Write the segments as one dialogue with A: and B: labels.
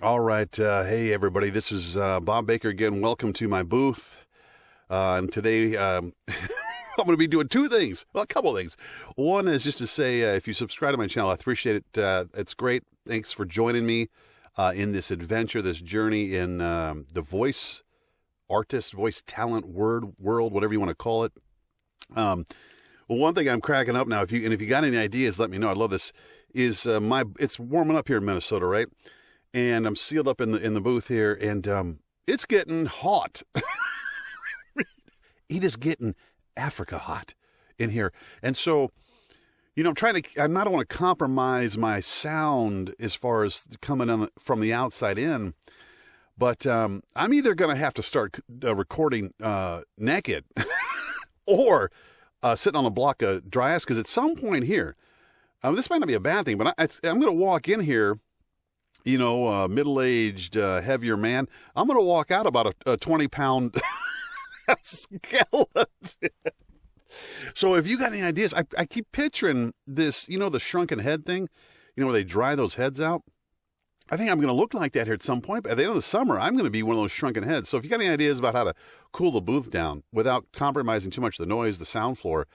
A: All right. Hey, everybody. This is Bob Baker again. Welcome to my booth. And today I'm going to be doing two things. Well, a couple of things. One is just to say if you subscribe to my channel, I appreciate it. It's great. Thanks for joining me in this adventure, this journey in the voice artist, voice talent world, whatever you want to call it. Well, one thing I'm cracking up now, if you got any ideas, let me know. I'd love this. It's warming up here in Minnesota, right? And I'm sealed up in the booth here, and it's getting hot. It is getting Africa hot in here, and so I'm I don't want to compromise my sound as far as coming from the outside in, but I'm either going to have to start recording naked or sitting on a block of dry ice, because at some point here, this might not be a bad thing, but I'm going to walk in here. Middle-aged, heavier man. I'm going to walk out about a 20-pound skeleton. So if you got any ideas, I keep picturing this, the shrunken head thing, where they dry those heads out. I think I'm going to look like that here at some point. But at the end of the summer, I'm going to be one of those shrunken heads. So if you got any ideas about how to cool the booth down without compromising too much of the noise, the sound floor,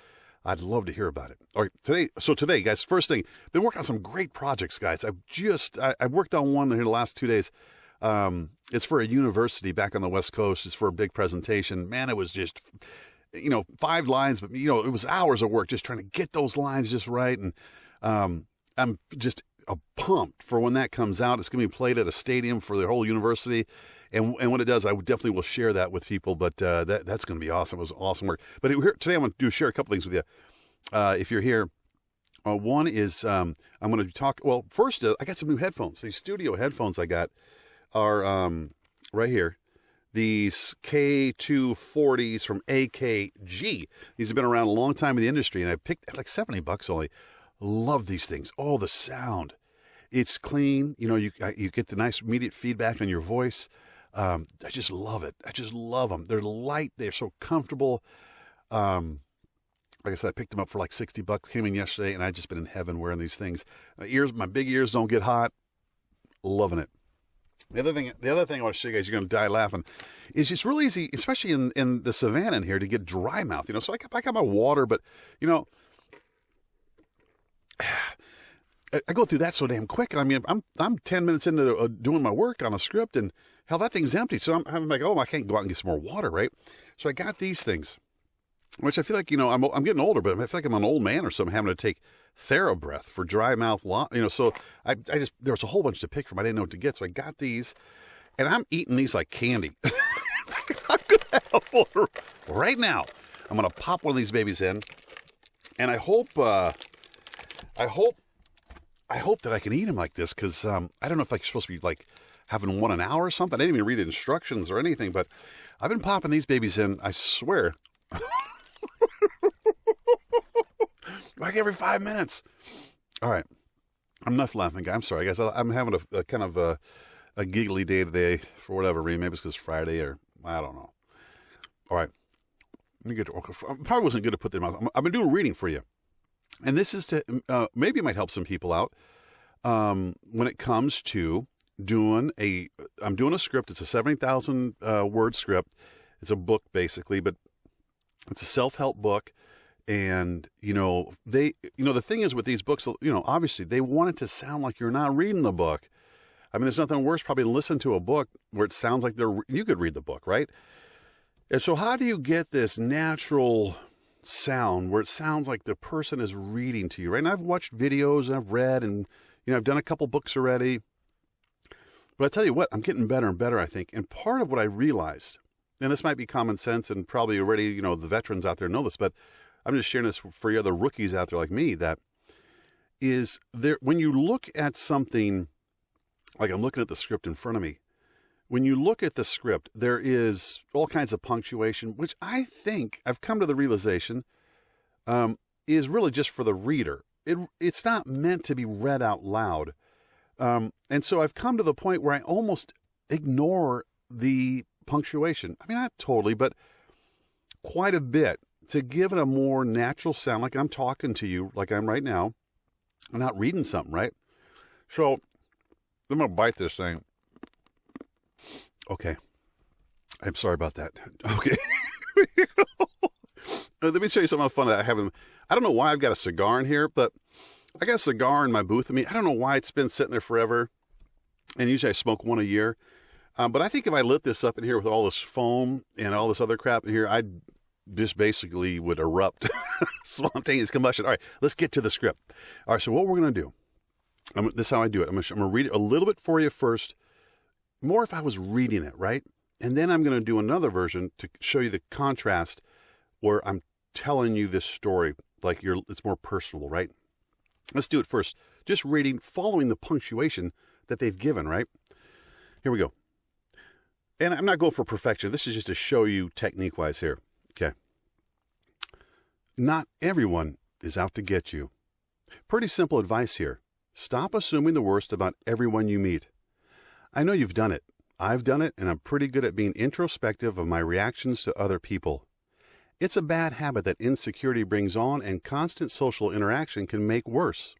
A: I'd love to hear about it. All right, today, guys, first thing, been working on some great projects, guys. I worked on one here the last 2 days. It's for a university back on the West Coast. It's for a big presentation. Man, it was just, 5 lines, but, it was hours of work just trying to get those lines just right. And I'm just pumped for when that comes out. It's going to be played at a stadium for the whole university. And when it does, I definitely will share that with people. But that's going to be awesome. It was awesome work. But today I'm going to share a couple things with you. If you're here, one is I'm going to talk. Well, first, I got some new headphones. These studio headphones I got are right here. These K240s from AKG. These have been around a long time in the industry, and I picked like $70 only. Love these things. Oh, the sound. It's clean. You get the nice immediate feedback on your voice. I just love it. I just love them. They're light. They're so comfortable. Like I said, I picked them up for like $60. Came in yesterday, and I've just been in heaven wearing these things. My big ears don't get hot. Loving it. The other thing I want to show you guys, you're going to die laughing, is it's really easy, especially in the savannah in here, to get dry mouth. So I got my water, but I go through that so damn quick. I mean, I'm 10 minutes into doing my work on a script, and hell, that thing's empty. So I'm like, I can't go out and get some more water, right? So I got these things, which I feel like, I'm getting older, but I feel like I'm an old man or something, having to take TheraBreath for dry mouth. So there was a whole bunch to pick from. I didn't know what to get, so I got these, and I'm eating these like candy. I'm gonna have one right now. I'm gonna pop one of these babies in, and I hope that I can eat them like this, because I don't know if you're supposed to be like having one an hour or something. I didn't even read the instructions or anything, but I've been popping these babies in, I swear, like every 5 minutes. All right. I'm enough laughing, guy. I'm sorry, guys. I'm having a kind of a giggly day today for whatever reason. Maybe it's because it's Friday, or I don't know. All right. Let me get to work. I probably wasn't good to put them out. I'm going to do a reading for you. And this is to, maybe it might help some people out when it comes to I'm doing a script. It's a 70,000 word script. It's a book basically, but it's a self-help book. And, the thing is with these books, obviously they want it to sound like you're not reading the book. I mean, there's nothing worse probably than listen to a book where it sounds like you could read the book, right? And so how do you get this natural sound where it sounds like the person is reading to you, right? And I've watched videos and I've read, and I've done a couple books already, but I tell you what, I'm getting better and better, I think. And part of what I realized, and this might be common sense, and probably already the veterans out there know this, but I'm just sharing this for you other rookies out there like me, that is there when you look at something, like I'm looking at the script in front of me. When you look at the script, there is all kinds of punctuation, which I think I've come to the realization is really just for the reader. It's not meant to be read out loud. And so I've come to the point where I almost ignore the punctuation. I mean, not totally, but quite a bit, to give it a more natural sound, like I'm talking to you, like I'm right now. I'm not reading something, right? So I'm going to bite this thing. Okay. I'm sorry about that. Okay. Let me show you something fun that I have. I don't know why I've got a cigar in here, but I got a cigar in my booth. I mean, I don't know why it's been sitting there forever. And usually I smoke one a year. But I think if I lit this up in here with all this foam and all this other crap in here, I just basically would erupt. Spontaneous combustion. All right, let's get to the script. All right, so what we're going to do, this is how I do it. I'm going to read it a little bit for you first, more if I was reading it, right? And then I'm going to do another version to show you the contrast where I'm telling you this story like it's more personal, right? Let's do it first. Just reading, following the punctuation that they've given, right? Here we go. And I'm not going for perfection. This is just to show you technique-wise here. Okay. Not everyone is out to get you. Pretty simple advice here. Stop assuming the worst about everyone you meet. I know you've done it. I've done it, and I'm pretty good at being introspective of my reactions to other people. It's a bad habit that insecurity brings on, and constant social interaction can make worse.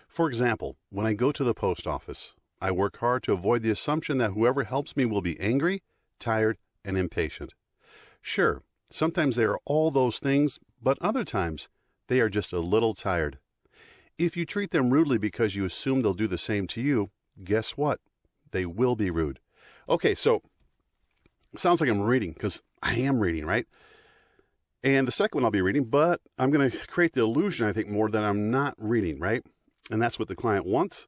A: For example, when I go to the post office, I work hard to avoid the assumption that whoever helps me will be angry, tired, and impatient. Sure, sometimes they are all those things, but other times they are just a little tired. If you treat them rudely because you assume they'll do the same to you, guess what? They will be rude. Okay, so it sounds like I'm reading, because I am reading, right? And the second one I'll be reading, but I'm going to create the illusion, I think, more that I'm not reading, right? And that's what the client wants.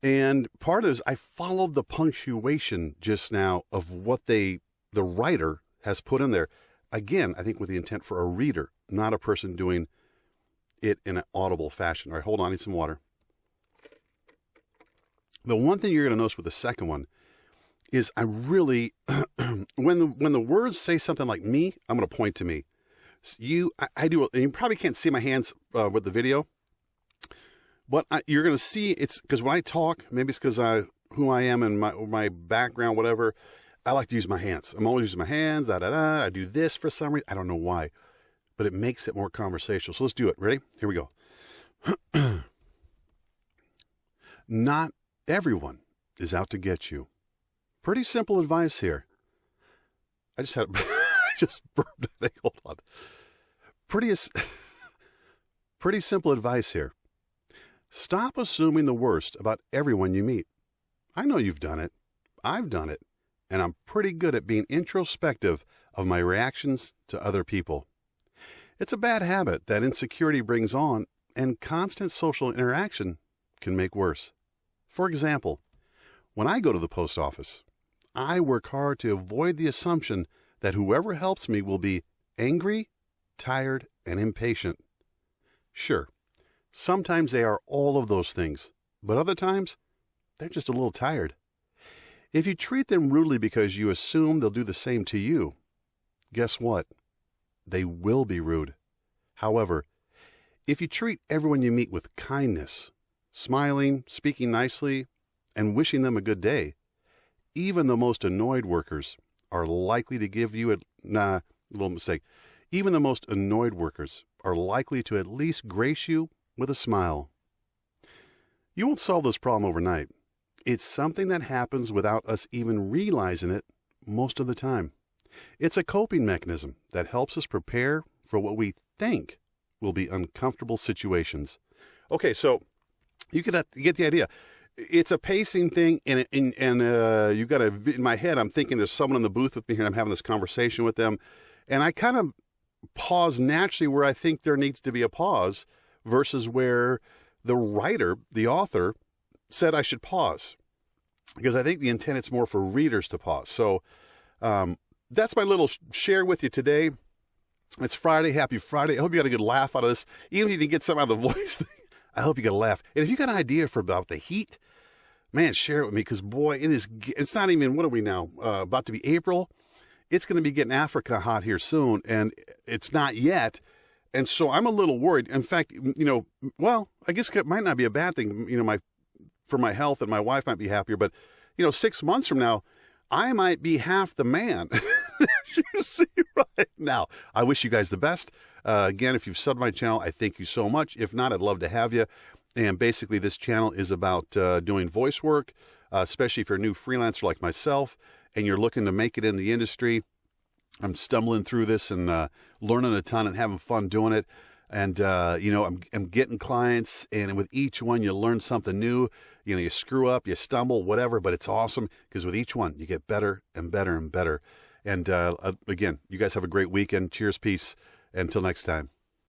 A: And part of it is I followed the punctuation just now of what the writer has put in there. Again, I think with the intent for a reader, not a person doing it in an audible fashion. All right, hold on, I need some water. The one thing you're going to notice with the second one is I really, when the words say something like me, I'm going to point to me. I do, and you probably can't see my hands with the video, but you're going to see it's because when I talk, maybe it's because who I am and my background, whatever, I like to use my hands. I'm always using my hands, I do this for some reason. I don't know why, but it makes it more conversational. So let's do it. Ready? Here we go. Not everyone is out to get you. Pretty simple advice here. I just burped. Hold on. Pretty simple advice here. Stop assuming the worst about everyone you meet. I know you've done it. I've done it. And I'm pretty good at being introspective of my reactions to other people. It's a bad habit that insecurity brings on, and constant social interaction can make worse. For example, when I go to the post office, I work hard to avoid the assumption that whoever helps me will be angry, tired, and impatient. Sure, sometimes they are all of those things, but other times, they're just a little tired. If you treat them rudely because you assume they'll do the same to you, guess what? They will be rude. However, if you treat everyone you meet with kindness, smiling, speaking nicely, and wishing them a good day, even the most annoyed workers are likely to give you little mistake. Even the most annoyed workers are likely to at least grace you with a smile. You won't solve this problem overnight. It's something that happens without us even realizing it most of the time. It's a coping mechanism that helps us prepare for what we think will be uncomfortable situations. Okay, so you get the idea. It's a pacing thing, and you got in my head, I'm thinking there's someone in the booth with me here, and I'm having this conversation with them, and I kind of pause naturally where I think there needs to be a pause versus where the writer, the author, said I should pause, because I think the intent is more for readers to pause. So that's my little share with you today. It's Friday. Happy Friday. I hope you got a good laugh out of this. Even if you didn't get some out of the voice thing, I hope you got a laugh. And if you got an idea about the heat, man, share it with me, because boy, it's not even, what are we now, about to be April. It's going to be getting Africa hot here soon, and it's not yet. And so I'm a little worried. In fact, I guess it might not be a bad thing, for my health, and my wife might be happier, but 6 months from now, I might be half the man you see right now. I wish you guys the best. Again, if you've subbed my channel, I thank you so much. If not, I'd love to have you. And basically, this channel is about doing voice work, especially if you're a new freelancer like myself and you're looking to make it in the industry. I'm stumbling through this and learning a ton and having fun doing it. And, I'm getting clients, and with each one, you learn something new. You screw up, you stumble, whatever, but it's awesome because with each one, you get better and better and better. And again, you guys have a great weekend. Cheers, peace. Until next time.